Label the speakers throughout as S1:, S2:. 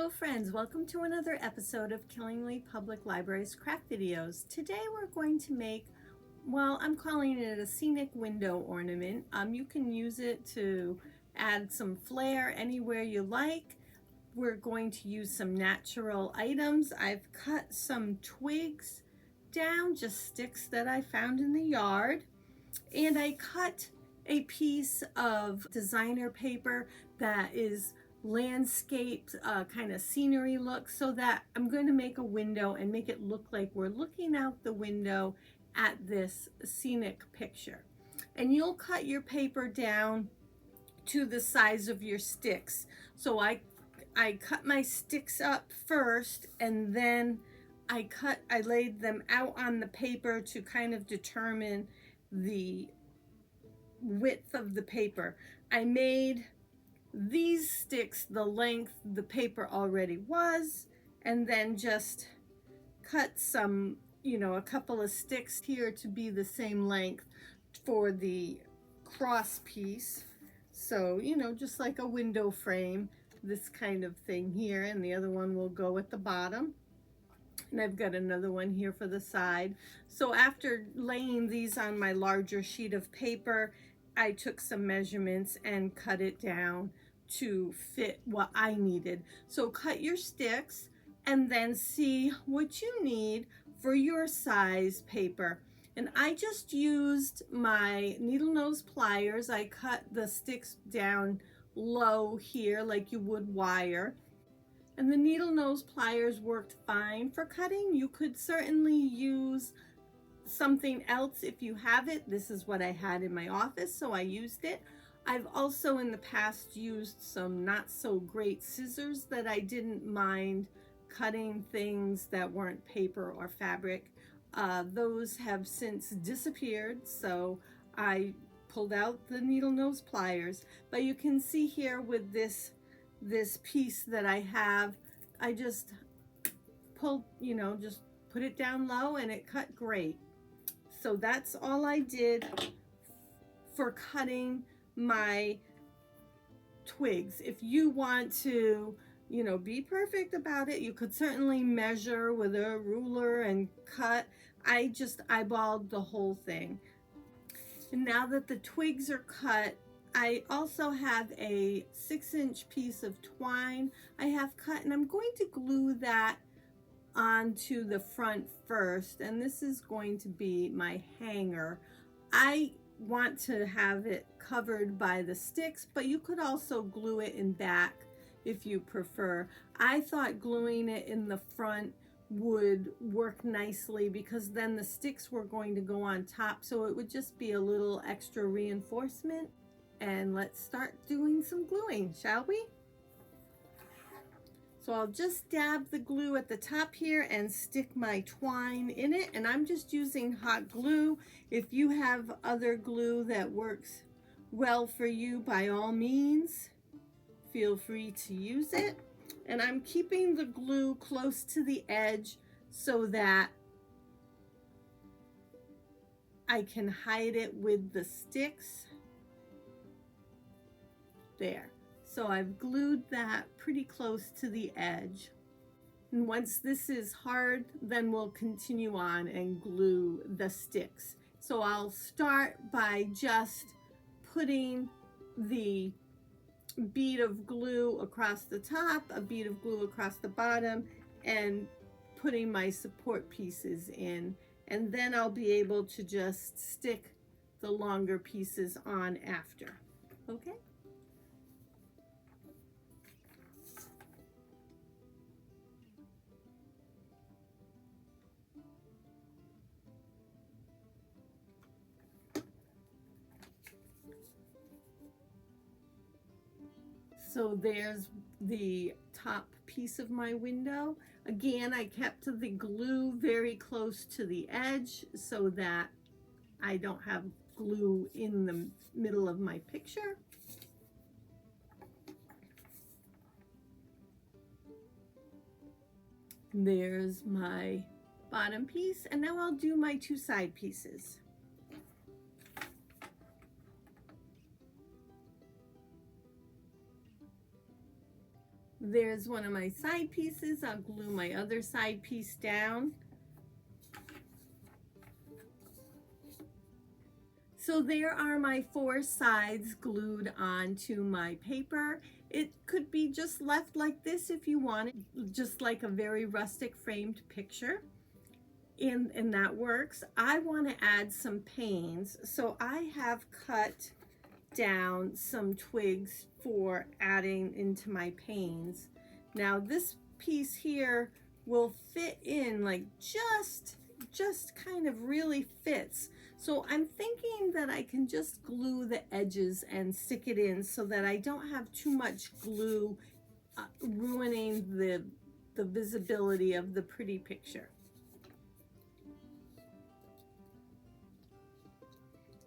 S1: Hello friends, welcome to another episode of Killingly Public Library's craft videos. Today we're going to make, well, I'm calling it a scenic window ornament. You can use it to add some flair anywhere you like. We're going to use some natural items. I've cut some twigs down, just sticks that I found in the yard, and I cut a piece of designer paper that is landscape kind of scenery look, so that I'm going to make a window and make it look like we're looking out the window at this scenic picture. And you'll cut your paper down to the size of your sticks. So I cut my sticks up first, and then I laid them out on the paper to kind of determine the width of the paper. I made these sticks the length the paper already was, and then just cut some, a couple of sticks here to be the same length for the cross piece. So, just like a window frame, this kind of thing here, and the other one will go at the bottom. And I've got another one here for the side. So after laying these on my larger sheet of paper, I took some measurements and cut it down to fit what I needed. So cut your sticks and then see what you need for your size paper. And I just used my needle nose pliers. I cut the sticks down low here like you would wire. And the needle nose pliers worked fine for cutting. You could certainly use something else if you have it. This is what I had in my office, so I used it. I've also in the past used some not so great scissors that I didn't mind cutting things that weren't paper or fabric. Those have since disappeared, so I pulled out the needle nose pliers. But you can see here with this piece that I have, I just pulled, just put it down low and it cut great. So that's all I did for cutting my twigs. If you want to, be perfect about it, you could certainly measure with a ruler and cut. I just eyeballed the whole thing. And now that the twigs are cut, I also have a 6-inch piece of twine I have cut, and I'm going to glue that onto the front first, and this is going to be my hanger. I want to have it covered by the sticks, but you could also glue it in back if you prefer. I thought gluing it in the front would work nicely because then the sticks were going to go on top, so it would just be a little extra reinforcement. And let's start doing some gluing, shall we? So I'll just dab the glue at the top here and stick my twine in it, and I'm just using hot glue. If you have other glue that works well for you, by all means, feel free to use it. And I'm keeping the glue close to the edge so that I can hide it with the sticks. There. So I've glued that pretty close to the edge. And once this is hard, then we'll continue on and glue the sticks. So I'll start by just putting the bead of glue across the top, a bead of glue across the bottom, and putting my support pieces in. And then I'll be able to just stick the longer pieces on after. Okay? So there's the top piece of my window. Again, I kept the glue very close to the edge so that I don't have glue in the middle of my picture. There's my bottom piece, and now I'll do my two side pieces. There's one of my side pieces. I'll glue my other side piece down. So there are my 4 sides glued onto my paper. It could be just left like this if you want it, just like a very rustic framed picture. And that works. I want to add some panes, so I have cut down some twigs for adding into my panes. Now this piece here will fit in, like just kind of really fits. So I'm thinking that I can just glue the edges and stick it in so that I don't have too much glue ruining the visibility of the pretty picture.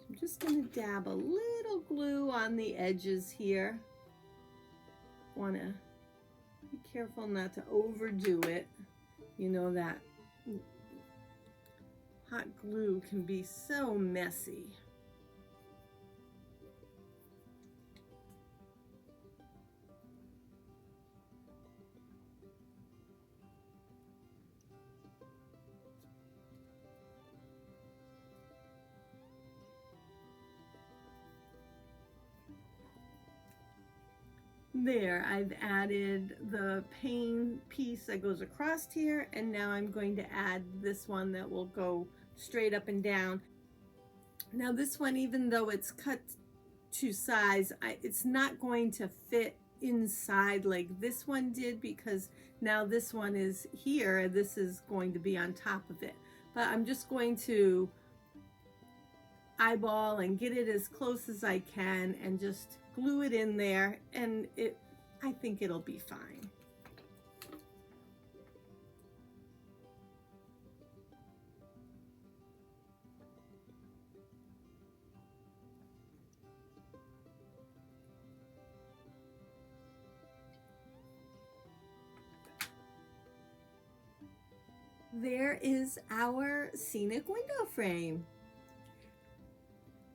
S1: I'm just going to dab a little glue on the edges here. Want to be careful not to overdo it. You know that hot glue can be so messy. There, I've added the pane piece that goes across here, and now I'm going to add this one that will go straight up and down. Now this one, even though it's cut to size, it's not going to fit inside like this one did, because now this one is here, this is going to be on top of it. But I'm just going to eyeball and get it as close as I can and just glue it in there, and I think it'll be fine. There is our scenic window frame.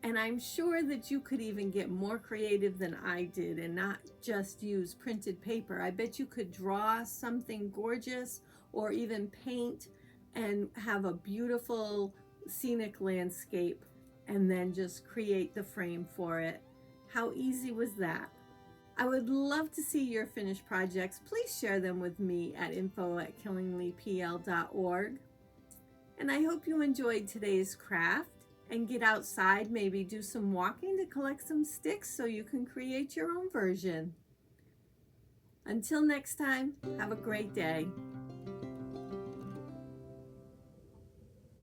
S1: And I'm sure that you could even get more creative than I did and not just use printed paper. I bet you could draw something gorgeous or even paint and have a beautiful scenic landscape and then just create the frame for it. How easy was that? I would love to see your finished projects. Please share them with me at info@killinglypl.org. And I hope you enjoyed today's craft. And get outside, maybe do some walking to collect some sticks so you can create your own version. Until next time, have a great day.